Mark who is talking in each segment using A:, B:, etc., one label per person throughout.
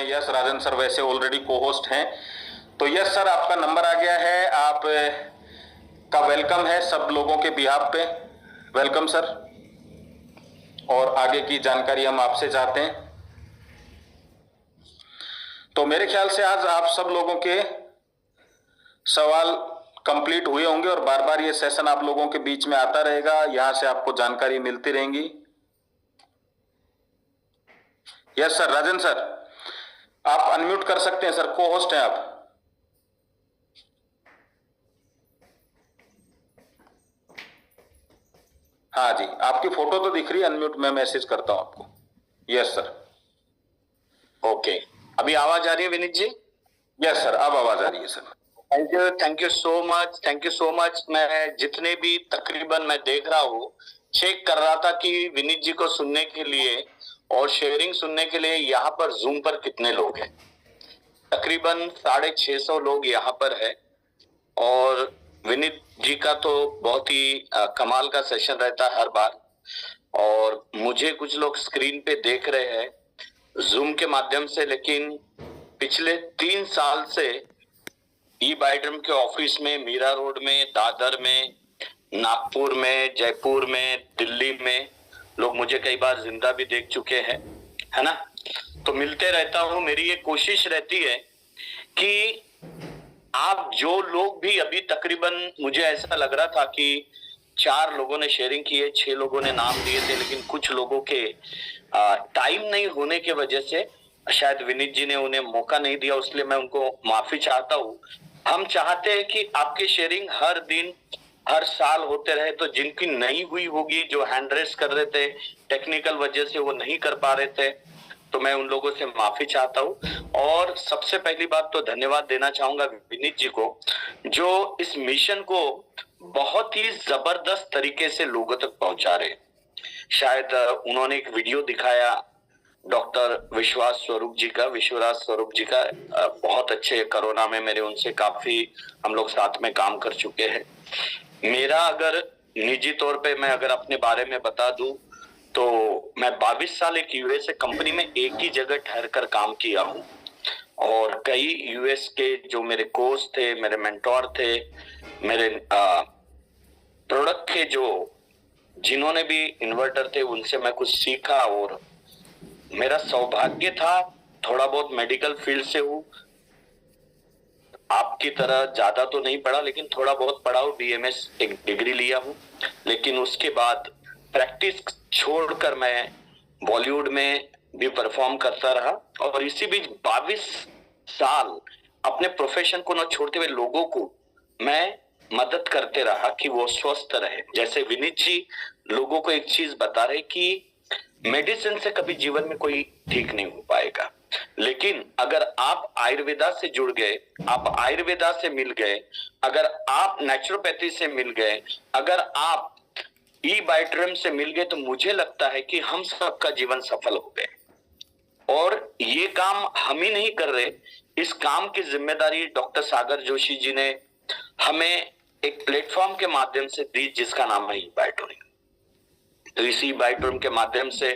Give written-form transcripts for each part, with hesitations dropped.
A: Yes राजन sir वैसे already को host हैं। तो यस सर आपका नंबर आ गया है, आप का वेलकम है सब लोगों के बिहाफ पे। वेलकम सर, और आगे की जानकारी हम आपसे चाहते हैं। तो मेरे ख्याल से आज आप सब लोगों के सवाल कंप्लीट हुए होंगे और बार बार ये सेशन आप लोगों के बीच में आता रहेगा, यहां से आपको जानकारी मिलती रहेंगी। यस सर राजन सर आप अनम्यूट कर सकते हैं सर, को होस्ट हैं आप। हाँ जी, आपकी फोटो तो दिख रही है, अनम्यूट मैं मैसेज करता हूं आपको। Yes sir.
B: ओके, अभी आवाज आ रही है विनीत जी?
A: यस सर, अब आवाज आ रही है sir.
B: Thank you so much, thank you so much. मैं जितने भी तकरीबन मैं देख रहा हूँ, चेक कर रहा था कि विनीत जी को सुनने के लिए और शेयरिंग सुनने के लिए यहाँ पर जूम पर कितने लोग हैं। तकरीबन 650 लोग यहाँ पर है और विनीत जी का तो बहुत ही कमाल का सेशन रहता है हर बार। और मुझे कुछ लोग स्क्रीन पे देख रहे हैं जूम के माध्यम से, लेकिन पिछले 3 साल से ई बाइड्रम के ऑफिस में, मीरा रोड में, दादर में, नागपुर में, जयपुर में, दिल्ली में लोग मुझे कई बार जिंदा भी देख चुके हैं, है ना। तो मिलते रहता हूं। मेरी ये कोशिश रहती है कि आप जो लोग भी अभी तकरीबन मुझे ऐसा लग रहा था कि 4 लोगों ने शेयरिंग की है, 6 लोगों ने नाम दिए थे, लेकिन कुछ लोगों के टाइम नहीं होने की वजह से शायद विनीत जी ने उन्हें मौका नहीं दिया, इसलिए मैं उनको माफी चाहता हूँ। हम चाहते हैं कि आपकी शेयरिंग हर दिन हर साल होते रहे। तो जिनकी नहीं हुई होगी, जो हैंड रेस कर रहे थे, टेक्निकल वजह से वो नहीं कर पा रहे थे, तो मैं उन लोगों से माफी चाहता हूँ। और सबसे पहली बात तो धन्यवाद देना चाहूंगा विनीत जी को, जो इस मिशन को बहुत ही जबरदस्त तरीके से लोगों तक पहुंचा रहे। शायद उन्होंने एक वीडियो दिखाया डॉक्टर विश्वास स्वरूप जी का, बहुत अच्छे, कोरोना में मेरे उनसे काफी हम लोग साथ में काम कर चुके हैं। मेरा अगर निजी तौर पे मैं अगर अपने बारे में बता दूं तो मैं 22 साल एक यूएसए कंपनी में एक ही जगह ठहर कर काम किया हूं और कई यूएस के जो मेरे कोच थे, मेरे मेंटोर थे, मेरे प्रोडक्ट के जो जिन्होंने भी इन्वर्टर थे उनसे मैं कुछ सीखा। और मेरा सौभाग्य था, थोड़ा बहुत मेडिकल फील्ड से हूँ, आपकी तरह ज्यादा तो नहीं पढ़ा लेकिन थोड़ा बहुत पढ़ा हूँ, बीएमएस एक डिग्री लिया हूँ। लेकिन उसके बाद प्रैक्टिस छोड़कर मैं बॉलीवुड में भी परफॉर्म करता रहा और इसी बीच 22 साल अपने प्रोफेशन को न छोड़ते हुए लोगों को मैं मदद करते रहा कि वो स्वस्थ रहे। जैसे विनीत जी लोगों को एक चीज बता रहे कि मेडिसिन से कभी जीवन में कोई ठीक नहीं हो पाएगा, लेकिन अगर आप आयुर्वेदा से जुड़ गए, आप आयुर्वेदा से मिल गए, अगर आप नेचुरोपैथी से मिल गए, अगर आप ई बाइट्रम से मिल गए, तो मुझे लगता है कि हम सबका जीवन सफल हो गए। और ये काम हम ही नहीं कर रहे, इस काम की जिम्मेदारी डॉक्टर सागर जोशी जी ने हमें एक प्लेटफॉर्म के माध्यम से दी, जिसका नाम है ई बाइट्रम। तो इसी बाइट्रम के माध्यम से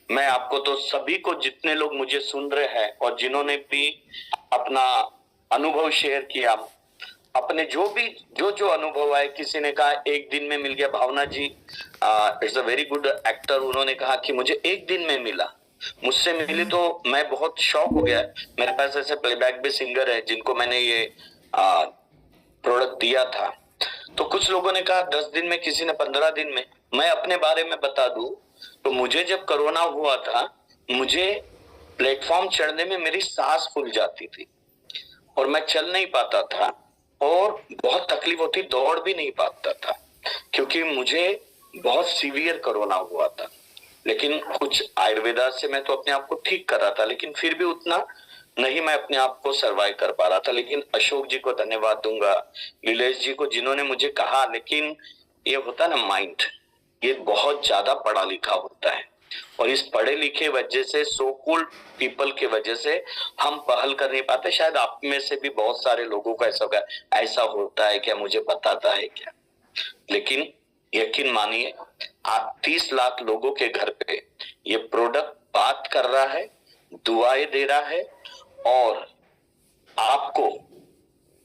B: मैं आपको, तो सभी को, जितने लोग मुझे सुन रहे हैं और जिन्होंने भी अपना अनुभव शेयर किया, अपने जो अनुभव आए, किसी ने कहा एक दिन में मिल गया। Bhavna ji it's a very good actor, उन्होंने कहा कि मुझे एक दिन में मिला, मुझसे मिली तो मैं बहुत शॉक हो गया। मेरे पास ऐसे प्लेबैक भी सिंगर है जिनको मैंने ये प्रोडक्ट दिया था। तो कुछ लोगों ने कहा 10 दिन में, किसी ने 15 दिन में। मैं अपने बारे में बता दूं तो मुझे जब कोरोना हुआ था, मुझे प्लेटफॉर्म चढ़ने में मेरी सांस फूल जाती थी और मैं चल नहीं पाता था और बहुत तकलीफ होती, दौड़ भी नहीं पाता था क्योंकि मुझे बहुत सीवियर कोरोना हुआ था। लेकिन कुछ आयुर्वेदा से मैं तो अपने आप को ठीक कर रहा था, लेकिन फिर भी उतना नहीं मैं अपने आप को सरवाइव कर पा रहा था। लेकिन अशोक जी को धन्यवाद दूंगा, नीलेश जी को, जिन्होंने मुझे कहा। लेकिन ये होता ना माइंड, ये बहुत ज्यादा पढ़ा लिखा होता है और इस पढ़े लिखे वजह से, सो कॉल्ड पीपल के वजह से हम पहल कर नहीं पाते। शायद आप में से भी बहुत सारे लोगों का ऐसा होता है क्या, मुझे बताता है क्या। लेकिन यकीन मानिए, आप 30 लाख लोगों के घर पे ये प्रोडक्ट बात कर रहा है, दुआएं दे रहा है और आपको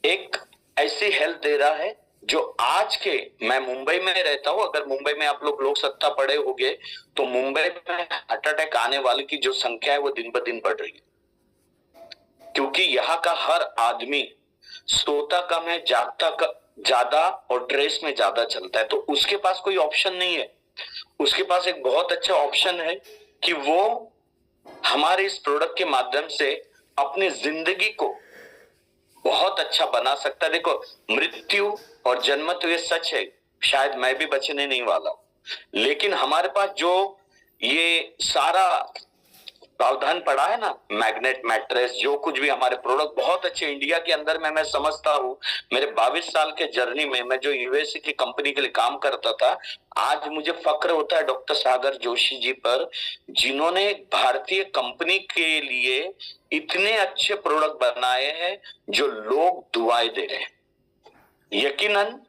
B: एक ऐसी हेल्थ दे रहा है जो आज के, मैं मुंबई में रहता हूं, अगर मुंबई में आप लोग सत्ता पड़े होंगे तो मुंबई में हार्ट अटैक आने वाले की जो संख्या है वो दिन ब दिन बढ़ रही है, क्योंकि यहाँ का हर आदमी सोता कम है, जागता ज्यादा और ड्रेस में ज्यादा चलता है, तो उसके पास कोई ऑप्शन नहीं है। उसके पास एक बहुत अच्छा ऑप्शन है कि वो हमारे इस प्रोडक्ट के माध्यम से अपनी जिंदगी को बहुत अच्छा बना सकता है। देखो, मृत्यु और जन्म तो ये सच है, शायद मैं भी बचने नहीं वाला हूं, लेकिन हमारे पास जो ये सारा प्रावधान पड़ा है ना, मैग्नेट, मैट्रेस, जो कुछ भी हमारे प्रोडक्ट बहुत अच्छे इंडिया के अंदर में, मैं समझता हूँ मेरे 22 साल के जर्नी में मैं जो यूएसए की कंपनी के लिए काम करता था, आज मुझे फक्र होता है डॉक्टर सागर जोशी जी पर, जिन्होंने एक भारतीय कंपनी के लिए इतने अच्छे प्रोडक्ट बनाए हैं जो लोग दुआएं दे रहे हैं। यकीनन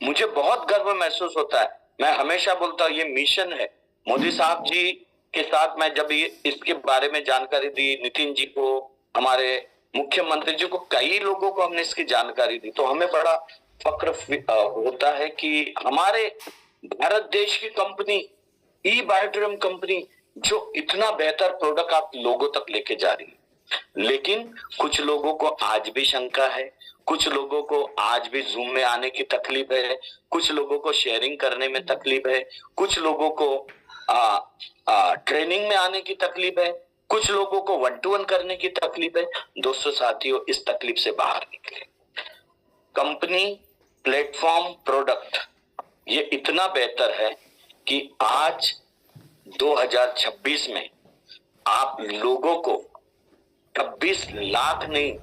B: मुझे बहुत गर्व महसूस होता है। मैं हमेशा बोलता हूँ ये मिशन है। मोदी साहब जी के साथ मैं जब इसके बारे में जानकारी दी, नितिन जी को, हमारे मुख्यमंत्री जी को, कई लोगों को हमने इसकी जानकारी दी, तो हमें बड़ा फक्र होता है कि हमारे भारत देश की कंपनी ई बायोटेरम कंपनी जो इतना बेहतर प्रोडक्ट आप लोगों तक लेके जा रही है। लेकिन कुछ लोगों को आज भी शंका है, कुछ लोगों को आज भी जूम में आने की तकलीफ है, कुछ लोगों को शेयरिंग करने में तकलीफ है, कुछ लोगों को ट्रेनिंग में आने की तकलीफ है, कुछ लोगों को 1-to-1 करने की तकलीफ है। दोस्तों साथियों, इस तकलीफ से बाहर निकले। कंपनी, प्लेटफॉर्म, प्रोडक्ट ये इतना बेहतर है कि आज 2026 में आप लोगों को 26 लाख नहीं,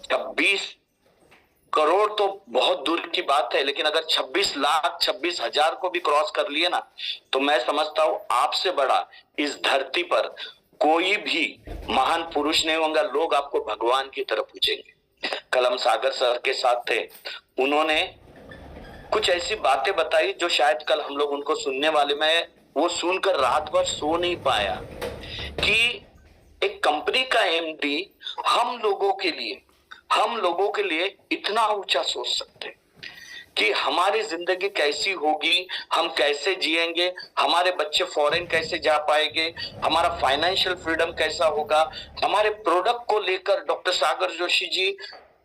B: 26 करोड़ तो बहुत दूर की बात है, लेकिन अगर 26 लाख 26 हजार को भी क्रॉस कर लिए ना, तो मैं समझता हूं आपसे बड़ा इस धरती पर कोई भी महान पुरुष नहीं होगा। लोग आपको भगवान की तरफ पूछेंगे। कल हम सागर सर के साथ थे, उन्होंने कुछ ऐसी बातें बताई जो शायद कल हम लोग उनको सुनने वाले, में वो सुनकर रात भर सो नहीं पाया कि एक कंपनी का एमडी हम लोगों के लिए इतना ऊंचा सोच सकते हैं कि हमारी जिंदगी कैसी होगी, हम कैसे जिएंगे, हमारे बच्चे फॉरेन कैसे जा पाएंगे, हमारा फाइनेंशियल फ्रीडम कैसा होगा। हमारे प्रोडक्ट को लेकर डॉक्टर सागर जोशी जी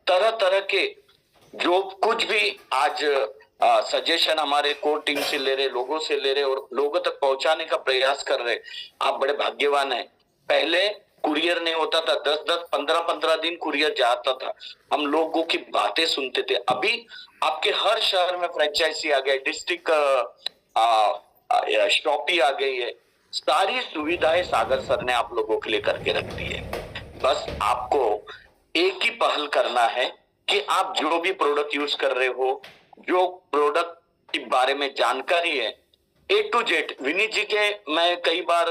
B: तरह तरह के जो कुछ भी आज सजेशन हमारे कोर टीम से ले रहे, लोगों से ले रहे और लोगों तक पहुंचाने का प्रयास कर रहे। आप बड़े भाग्यवान हैं। पहले कुरियर नहीं होता था, 10-10, 15-15 दिन कुरियर जाता था, हम लोगों की बातें सुनते थे। अभी आपके हर शहर में फ्रेंचाइजी आ गई, डिस्ट्रिक्ट शॉपी आ गई है। सारी सुविधाएं सागर सर ने आप लोगों के लिए करके रख दी है। बस आपको एक ही पहल करना है कि आप जो भी प्रोडक्ट यूज कर रहे हो, जो प्रोडक्ट के बारे में जानकारी है, A to Z। विनीत जी के मैं कई बार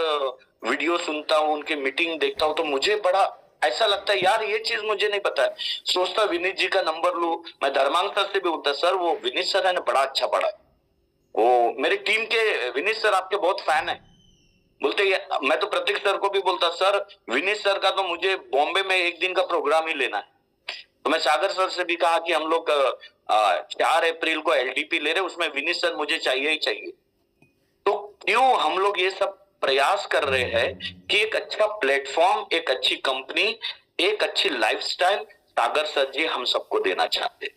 B: वीडियो सुनता हूँ, उनके मीटिंग देखता हूँ, तो मुझे बड़ा ऐसा लगता है यार ये चीज मुझे नहीं पता है। सोचता विनीत जी का नंबर लूं, मैं धर्मांग सर से भी बोलता, सर वो विनीत सर है ना, बड़ा अच्छा पढ़ा, वो मेरी टीम के विनीत सर आपके बहुत फैन है। बोलते मैं तो प्रतीक सर को भी बोलता, सर विनीत सर का तो मुझे बॉम्बे में एक दिन का प्रोग्राम ही लेना है। तो मैं सागर सर से भी कहा कि हम लोग 4 अप्रैल को LDP ले रहे, उसमें विनीत सर मुझे चाहिए ही चाहिए। तो क्यों हम लोग ये सब प्रयास कर रहे हैं कि एक अच्छा प्लेटफॉर्म, एक अच्छी कंपनी, एक अच्छी लाइफस्टाइल सागर सर जी हम सबको देना चाहते।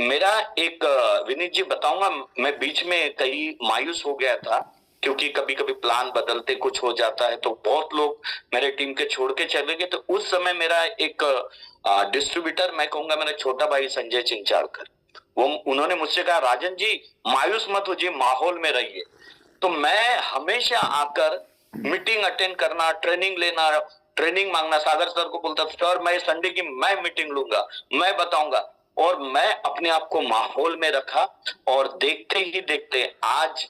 B: मेरा एक विनीत जी बताऊंगा, मैं बीच में कहीं मायूस हो गया था क्योंकि कभी कभी प्लान बदलते कुछ हो जाता है, तो बहुत लोग मेरे टीम के छोड़ के चले गए। तो उस समय मेरा एक डिस्ट्रीब्यूटर, मैं कहूंगा मेरा छोटा भाई संजय चिंचाड़कर, वो उन्होंने मुझसे कहा राजन जी मायूस मत हो जी, माहौल में रहिए। तो मैं हमेशा आकर मीटिंग अटेंड करना, ट्रेनिंग लेना, ट्रेनिंग मांगना, सागर सर को बोलता सर मैं संडे की मैं मीटिंग लूंगा, मैं बताऊंगा, और मैं अपने आप को माहौल में रखा। और देखते ही देखते आज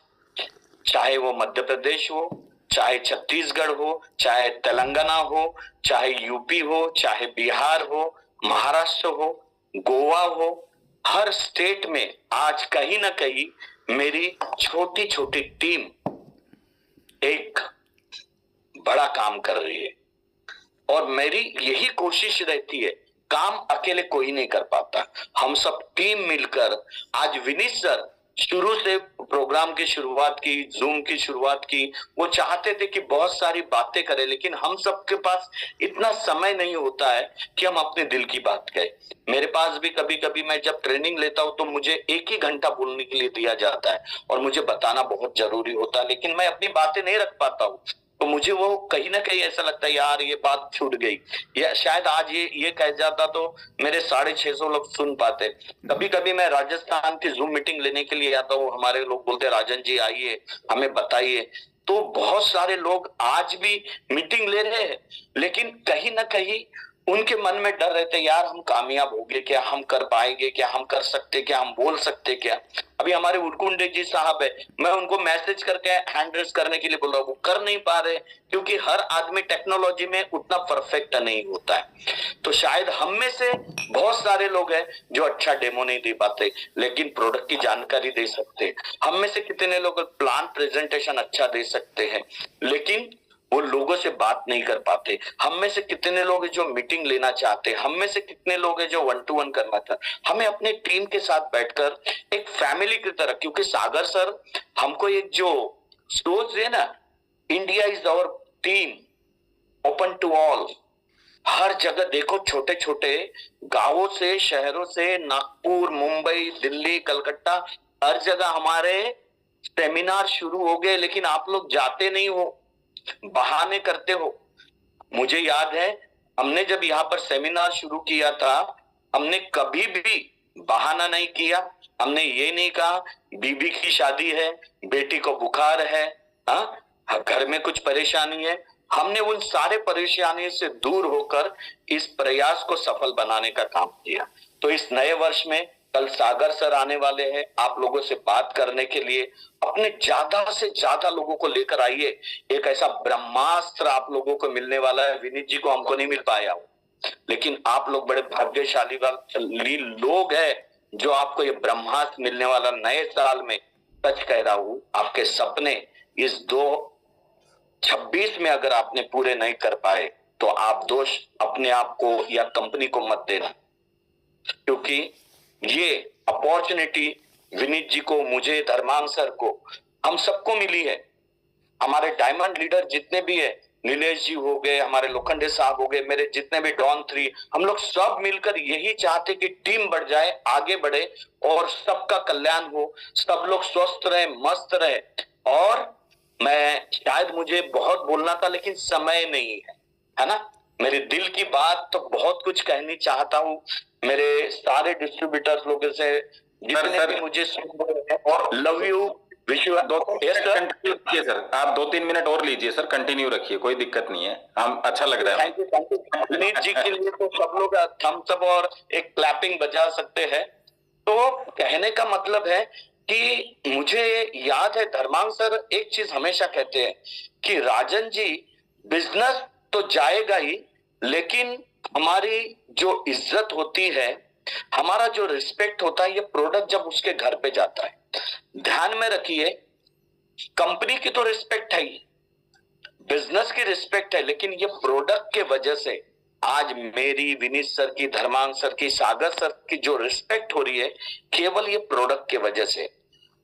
B: चाहे वो मध्य प्रदेश हो, चाहे छत्तीसगढ़ हो, चाहे तेलंगाना हो, चाहे यूपी हो, चाहे बिहार हो, महाराष्ट्र हो, गोवा हो, हर स्टेट में आज कहीं ना कहीं मेरी छोटी छोटी टीम एक बड़ा काम कर रही है और मेरी यही कोशिश रहती है, काम अकेले कोई नहीं कर पाता, हम सब टीम मिलकर। आज विनीत सर शुरू से प्रोग्राम की शुरुआत की, जूम की शुरुआत की, वो चाहते थे कि बहुत सारी बातें करें, लेकिन हम सबके पास इतना समय नहीं होता है कि हम अपने दिल की बात कहें। मेरे पास भी कभी कभी मैं जब ट्रेनिंग लेता हूं तो मुझे 1 ही घंटा बोलने के लिए दिया जाता है और मुझे बताना बहुत जरूरी होता है, लेकिन मैं अपनी बातें नहीं रख पाता हूं, तो मुझे वो कहीं ना कहीं ऐसा लगता है यार ये बात छूट गई, या शायद आज ये कह जाता तो मेरे 650 लोग सुन पाते। कभी कभी मैं राजस्थान की जूम मीटिंग लेने के लिए आता हूँ, हमारे लोग बोलते हैं राजन जी आइए हमें बताइए, तो बहुत सारे लोग आज भी मीटिंग ले रहे हैं, लेकिन कहीं ना कहीं उनके मन में डर रहते यार हम कामयाब होंगे क्या, हम कर पाएंगे क्या, हम कर सकते क्या, हम बोल सकते क्या। अभी हमारे उर्कुंडे जी साहब है, मैं उनको मैसेज करके हैंड रेस करने के लिए बोल रहा हूँ, वो कर नहीं पा रहे क्योंकि हर आदमी टेक्नोलॉजी में उतना परफेक्ट नहीं होता है। तो शायद हम में से बहुत सारे लोग हैं जो अच्छा डेमो नहीं दे पाते लेकिन प्रोडक्ट की जानकारी दे सकते हैं। हम में से कितने लोग प्लान प्रेजेंटेशन अच्छा दे सकते हैं लेकिन वो लोगों से बात नहीं कर पाते। हम में से कितने लोग हैं जो मीटिंग लेना चाहते हैं, हम में से कितने लोग हैं जो 1-to-1 करना चाहते हैं। हमें अपने टीम के साथ बैठकर एक फैमिली की तरह, क्योंकि सागर सर हमको एक जो सोच है ना, India is our team, open to all, हर जगह देखो, छोटे छोटे गांवों से, शहरों से, नागपुर, मुंबई, दिल्ली, कलकत्ता, हर जगह हमारे सेमिनार शुरू हो गए, लेकिन आप लोग जाते नहीं हो, बहाने करते हो। मुझे याद है हमने जब यहाँ पर सेमिनार शुरू किया था, हमने कभी भी बहाना नहीं किया, हमने ये नहीं कहा बीबी की शादी है, बेटी को बुखार है, घर में कुछ परेशानी है। हमने उन सारे परेशानियों से दूर होकर इस प्रयास को सफल बनाने का काम किया। तो इस नए वर्ष में कल सागर सर आने वाले हैं आप लोगों से बात करने के लिए, अपने ज्यादा से ज्यादा लोगों को लेकर आइए। एक ऐसा ब्रह्मास्त्र आप लोगों को मिलने वाला है, विनीत जी को हमको नहीं मिल पाया हो, लेकिन आप लोग बड़े भाग्यशाली लोग हैं जो आपको ये ब्रह्मास्त्र मिलने वाला नए साल में। सच कह रहा हूं, आपके सपने इस 2026 में अगर आपने पूरे नहीं कर पाए तो आप दोष अपने आप को या कंपनी को मत देना, क्योंकि ये अपॉर्चुनिटी विनीत जी को, मुझे, धर्मांग सर को, हम सबको मिली है। हमारे डायमंड लीडर जितने भी है, नीलेश जी हो गए, हमारे लोखंडे साहब हो गए, मेरे जितने भी डॉन 3, हम लोग सब मिलकर यही चाहते कि टीम बढ़ जाए, आगे बढ़े और सबका कल्याण हो, सब लोग स्वस्थ रहे, मस्त रहे। और मैं, शायद मुझे बहुत बोलना था लेकिन समय नहीं है ना, मेरे दिल की बात तो बहुत कुछ कहनी चाहता हूँ मेरे सारे डिस्ट्रीब्यूटर्स लोगों से, जितने भी मुझे सुन रहे हैं, और love you, wish you.
A: Sir आप 2-3 मिनट और लीजिए सर, कंटिन्यू रखिए, कोई दिक्कत नहीं है, हम अच्छा लग रहा है।
B: थैंक यू विनीत जी के लिए तो सब लोग थम्स अप और एक क्लैपिंग बजा सकते हैं। तो कहने का मतलब है कि मुझे याद है धर्मांग सर एक चीज हमेशा कहते हैं कि राजन जी, बिजनेस तो जाएगा ही, लेकिन हमारी जो इज्जत होती है, हमारा जो रिस्पेक्ट होता है, ये प्रोडक्ट जब उसके घर पे जाता है। ध्यान में रखिए, कंपनी की तो रिस्पेक्ट है ही, बिजनेस की रिस्पेक्ट है, लेकिन ये प्रोडक्ट के वजह से आज मेरी, विनीत सर की, धर्मांग सर की, सागर सर की जो रिस्पेक्ट हो रही है, केवल ये प्रोडक्ट के वजह से।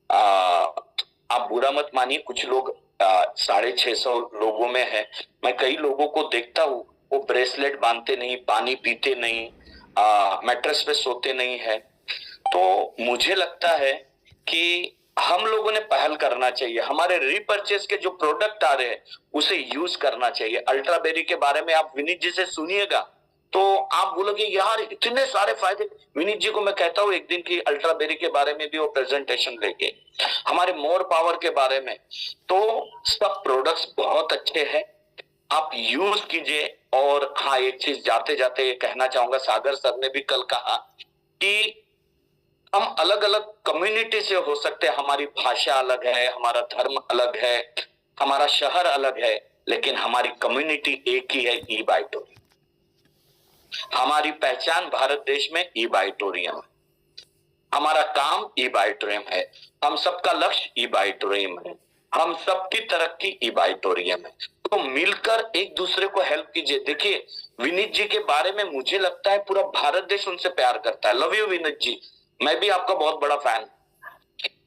B: आप बुरा मत मानिए, कुछ लोग 650 लोगों में है, मैं कई लोगों को देखता हूँ वो ब्रेसलेट बांधते नहीं, पानी पीते नहीं, मैट्रेस पे सोते नहीं है। तो मुझे लगता है कि हम लोगों ने पहल करना चाहिए, हमारे रीपर्चेस के जो प्रोडक्ट आ रहे हैं उसे यूज करना चाहिए। अल्ट्राबेरी के बारे में आप विनीत जी से सुनिएगा तो आप बोलोगे यार इतने सारे फायदे। विनीत जी को मैं कहता हूँ एक दिन की अल्ट्राबेरी के बारे में भी वो प्रेजेंटेशन लेके, हमारे मोर पावर के बारे में, तो सब प्रोडक्ट्स बहुत अच्छे हैं, आप यूज कीजिए। और हाँ, एक चीज जाते जाते ये कहना चाहूंगा, सागर सर ने भी कल कहा कि हम अलग अलग कम्युनिटी से हो सकते हैं, हमारी भाषा अलग है, हमारा धर्म अलग है, हमारा शहर अलग है, लेकिन हमारी कम्युनिटी एक ही है, ई बाइटोरियम। हमारी पहचान भारत देश में ई बाइटोरियम है, हमारा काम ई बाइटोरियम है, हम सबका लक्ष्य ई बाइटोरियम है। हम सबकी तरक्की ई बाइटोरियम है। तो मिलकर एक दूसरे को हेल्प कीजिए। देखिए विनीत जी के बारे में मुझे लगता है पूरा भारत देश उनसे प्यार करता है। लव यू विनीत जी, मैं भी आपका बहुत बड़ा फैन,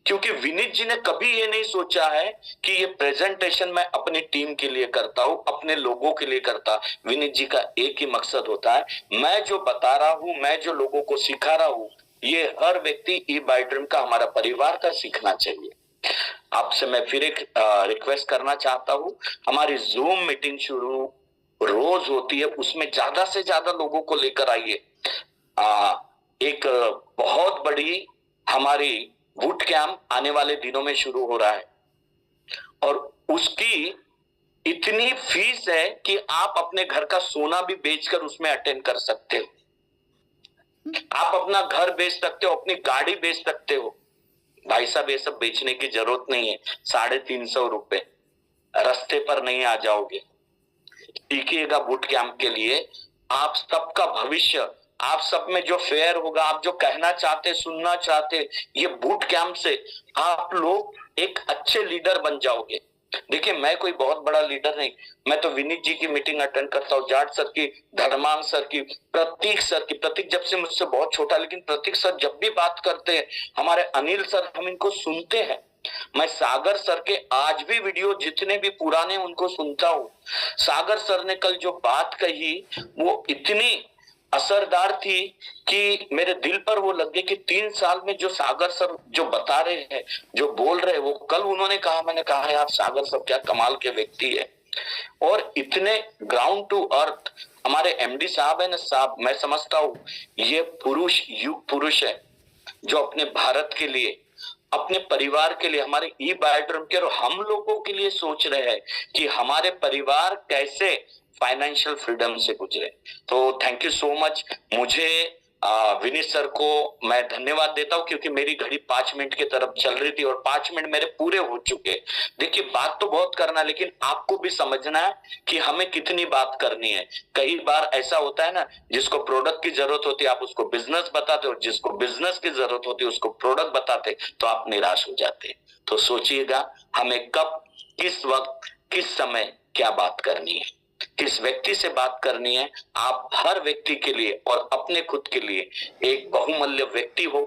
B: क्योंकि विनीत जी ने कभी ये नहीं सोचा है कि ये प्रेजेंटेशन मैं अपनी टीम के लिए करता हूं, अपने लोगों के लिए करता। विनीत जी का एक ही मकसद होता है, मैं जो बता रहा हूं, मैं जो लोगों को सिखा रहा हूं, ये हर व्यक्ति ई बाइड्रीम का, हमारा परिवार का सीखना चाहिए। आपसे मैं फिर एक रिक्वेस्ट करना चाहता हूं, हमारी जूम मीटिंग शुरू रोज होती है, उसमें ज्यादा से ज्यादा लोगों को लेकर आइए। एक बहुत बड़ी हमारी बूट कैंप आने वाले दिनों में शुरू हो रहा है और उसकी इतनी फीस है कि आप अपने घर का सोना भी बेचकर उसमें अटेंड कर सकते हो। आप अपना घर बेच सकते हो, अपनी गाड़ी बेच सकते हो। भाई साहब ये सब बेचने की जरूरत नहीं है। 350 रुपए, रास्ते पर नहीं आ जाओगे। सीखिएगा बूट कैंप के लिए। आप सबका भविष्य, आप सब में जो फेयर होगा, आप जो कहना चाहते, सुनना चाहते, ये बूट कैंप से आप लोग एक अच्छे लीडर बन जाओगे। देखिए मैं कोई बहुत बड़ा लीडर नहीं, मैं तो विनीत जी की मीटिंग अटेंड करता हूँ, जाट सर की, धर्मांग सर की, प्रतीक सर की। प्रतीक जब से मुझसे बहुत छोटा, लेकिन प्रतीक सर जब भी बात करते हैं, हमारे अनिल सर, हम इनको सुनते हैं। मैं सागर सर के आज भी वीडियो जितने भी पुराने उनको सुनता हूं। सागर सर ने कल जो बात कही वो इतनी असरदार थी कि मेरे दिल पर वो लग गई कि 3 साल में जो सागर सर जो बता रहे हैं, जो बोल रहे हैं, वो कल उन्होंने कहा। मैंने कहा यार सागर सर क्या कमाल के व्यक्ति है। और इतने ग्राउंड टू अर्थ हमारे एमडी साहब है ना साहब, मैं समझता हूं ये पुरुष, युग पुरुष है जो अपने भारत के लिए, अपने परिवार के लिए, हमारे ई बायोड्रम के और हम लोगों के लिए सोच रहे हैं कि हमारे परिवार कैसे फाइनेंशियल फ्रीडम से गुजरे। तो थैंक यू सो मच। मुझे विनीत सर को मैं धन्यवाद देता हूं क्योंकि मेरी घड़ी 5 मिनट की तरफ चल रही थी और 5 मिनट मेरे पूरे हो चुके। देखिए बात तो बहुत करना, लेकिन आपको भी समझना है कि हमें कितनी बात करनी है। कई बार ऐसा होता है ना, जिसको प्रोडक्ट की जरूरत होती है आप उसको बिजनेस बताते हो, जिसको बिजनेस की जरूरत होती है उसको प्रोडक्ट बताते, तो आप निराश हो जाते। तो सोचिएगा हमें कब, किस वक्त, किस समय क्या बात करनी है, किस व्यक्ति से बात करनी है। आप हर व्यक्ति के लिए और अपने खुद के लिए एक बहुमूल्य व्यक्ति हो।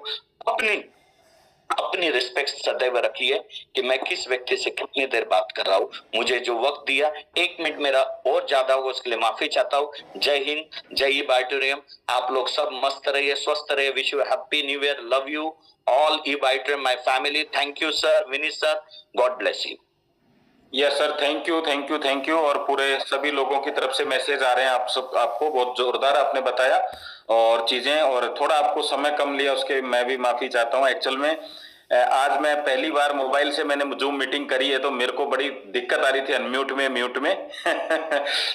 B: अपनी रिस्पेक्ट सदैव रखिए कि मैं किस व्यक्ति से कितनी देर बात कर रहा हूं। मुझे जो वक्त दिया 1 मिनट मेरा और ज्यादा होगा, उसके लिए माफी चाहता हूं। जय हिंद, जय ई बायोटेरियम। आप लोग सब मस्त रहिए, स्वस्थ रहिए। Wish you happy new year. Love you all e biotorium, my family. Thank you sir, Vineet sir, God bless you.
A: Yes sir, thank you, thank you, thank you. और पूरे सभी लोगों की तरफ से मैसेज आ रहे हैं आप सब, आपको बहुत जोरदार आपने बताया और चीजें, और थोड़ा आपको समय कम लिया उसके मैं भी माफी चाहता हूं। एक्चुअल में आज मैं पहली बार मोबाइल से मैंने जूम मीटिंग करी है तो मेरे को बड़ी दिक्कत आ रही थी अनम्यूट में, म्यूट में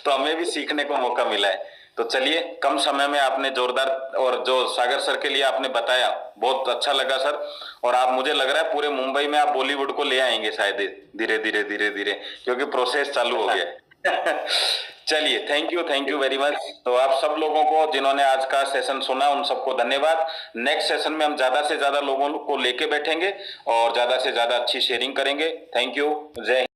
A: तो हमें भी सीखने को मौका मिला है। तो चलिए, कम समय में आपने जोरदार, और जो सागर सर के लिए आपने बताया बहुत अच्छा लगा सर। और आप, मुझे लग रहा है पूरे मुंबई में आप बॉलीवुड को ले आएंगे शायद धीरे धीरे धीरे धीरे, क्योंकि प्रोसेस चालू हो गया चलिए, थैंक यू वेरी मच। तो आप सब लोगों को जिन्होंने आज का सेशन सुना उन सबको धन्यवाद। नेक्स्ट सेशन में हम ज्यादा से ज्यादा लोगों को लेके बैठेंगे और ज्यादा से ज्यादा अच्छी शेयरिंग करेंगे। थैंक यू, जय हिंद।